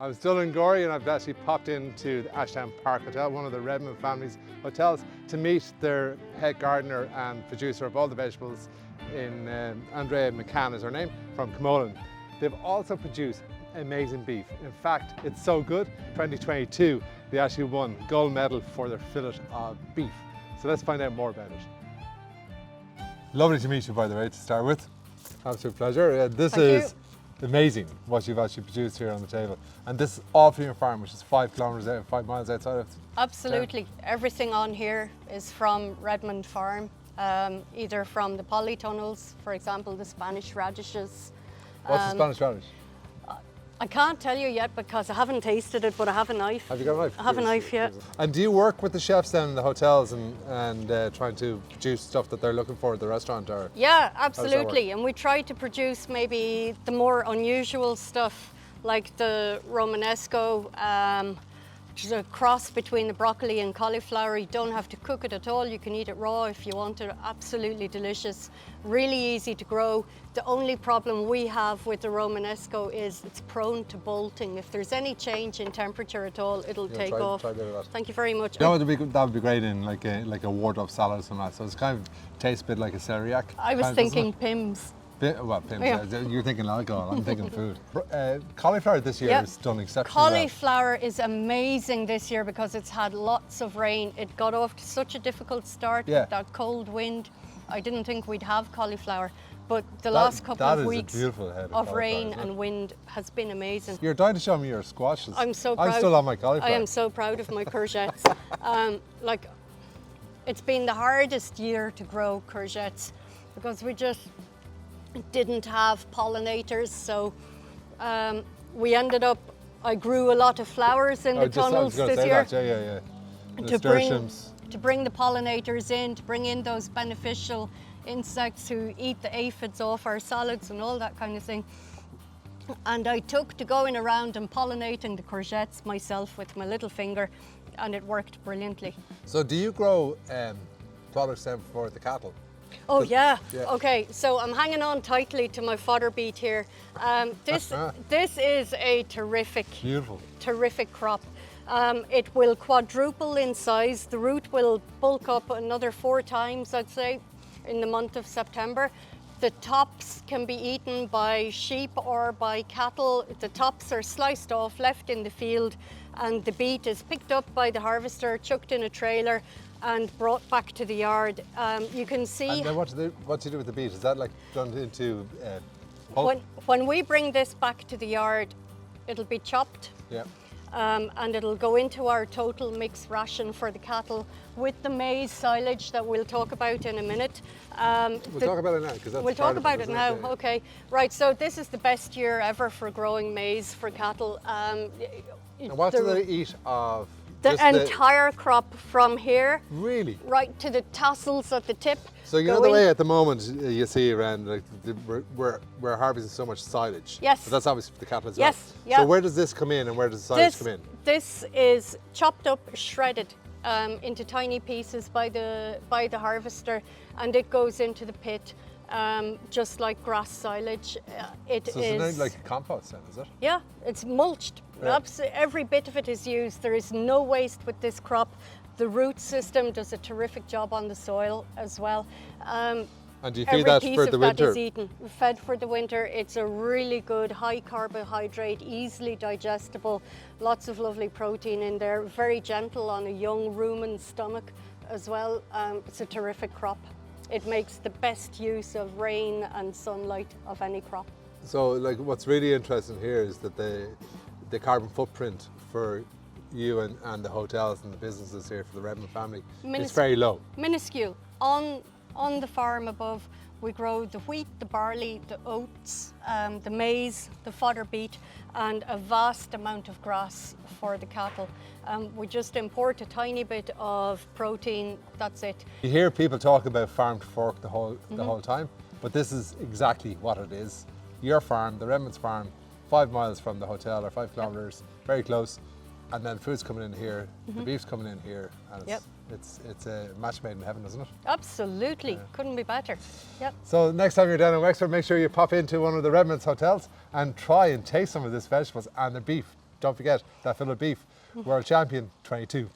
I was still in Gorey and I've actually popped into the Ashdown Park Hotel, one of the Redmond family's hotels, to meet their head gardener and producer of all the vegetables in Andrea McCann is her name, from Camolan. They've also produced amazing beef. In fact, it's so good, 2022, they actually won gold medal for their fillet of beef. So let's find out more about it. Lovely to meet you, by the way, to start with. Absolute pleasure. This is amazing what you've actually produced here on the table. And this is all from your farm, which is 5 miles outside of Absolutely. town. Everything on here is from Redmond farm, either from the polytunnels, for example, the Spanish radishes. What's the Spanish radish? I can't tell you yet because I haven't tasted it, but I have a knife. Have you got a knife? I have a knife, yeah. And do you work with the chefs down in the hotels and trying to produce stuff that they're looking for at the restaurant? Or yeah, absolutely. And we try to produce maybe the more unusual stuff, like the Romanesco, which is a cross between the broccoli and cauliflower. You don't have to cook it at all. You can eat it raw if you want it. Absolutely delicious. Really easy to grow. The only problem we have with the Romanesco is it's prone to bolting. If there's any change in temperature at all, it'll take off. Try a bit of that. Thank you very much. You know, that would be great in like a wardrobe salad or something like that. So it's kind of tastes a bit like a celeriac. I was thinking Pimm's. Well, Pimm's, Yeah. You're thinking alcohol, I'm thinking food. Cauliflower this year has done exceptionally well. Cauliflower is amazing this year because it's had lots of rain. It got off to such a difficult start with that cold wind. I didn't think we'd have cauliflower, but the last couple of weeks of rain and wind has been amazing. You're dying to show me your squashes. I'm so proud. I'm still on my cauliflower. I am so proud of my courgettes. It's been the hardest year to grow courgettes because we just didn't have pollinators, so we ended up, I grew a lot of flowers in the tunnels this year. To bring the pollinators in, to bring in those beneficial insects who eat the aphids off our salads and all that kind of thing. And I took to going around and pollinating the courgettes myself with my little finger, and it worked brilliantly. So do you grow products then for the cattle? Oh yeah. Okay, so I'm hanging on tightly to my fodder beet here. This is a terrific crop. It will quadruple in size. The root will bulk up another 4 times, I'd say, in the month of September. The tops can be eaten by sheep or by cattle. The tops are sliced off, left in the field, and the beet is picked up by the harvester, chucked in a trailer, and brought back to the yard. You can see. And then what do you do with the beet? Is that like done into pulp? When we bring this back to the yard, it'll be chopped. Yeah. And it'll go into our total mix ration for the cattle with the maize silage that we'll talk about in a minute. We'll talk about it now, because that's We'll talk about it now. Yeah. Okay. Right. So this is the best year ever for growing maize for cattle. And what do they eat of? The entire crop from here, really, right to the tassels at the tip. So you know the way at the moment you see around, like we're harvesting so much silage. Yes. But that's obviously for the cattle as well. Yes. Yeah. So where does this come in, and where does the silage come in? This is chopped up, shredded into tiny pieces by the harvester, and it goes into the pit. Just like grass silage. It's like compost then, is it? Yeah, it's mulched. Yeah. Every bit of it is used. There is no waste with this crop. The root system does a terrific job on the soil as well. And do you feed that for the winter? Every piece of that is eaten, fed for the winter. It's a really good high carbohydrate, easily digestible, lots of lovely protein in there, very gentle on a young rumen stomach as well. It's a terrific crop. It makes the best use of rain and sunlight of any crop. So like what's really interesting here is that the carbon footprint for you and the hotels and the businesses here for the Redmond family is very low. Minuscule. On the farm above, we grow the wheat, the barley, the oats, the maize, the fodder beet, and a vast amount of grass for the cattle. We just import a tiny bit of protein, that's it. You hear people talk about farm to fork the whole time, but this is exactly what it is. Your farm, the Redmond's farm, 5 miles from the hotel or 5 kilometres, very close, and then food's coming in here, the beef's coming in here, and it's a match made in heaven, isn't it? Absolutely, couldn't be better. Yep. So next time you're down in Wexford, make sure you pop into one of the Redmond's hotels and try and taste some of this vegetables and the beef. don't forget that fillet beef, world champion, 22.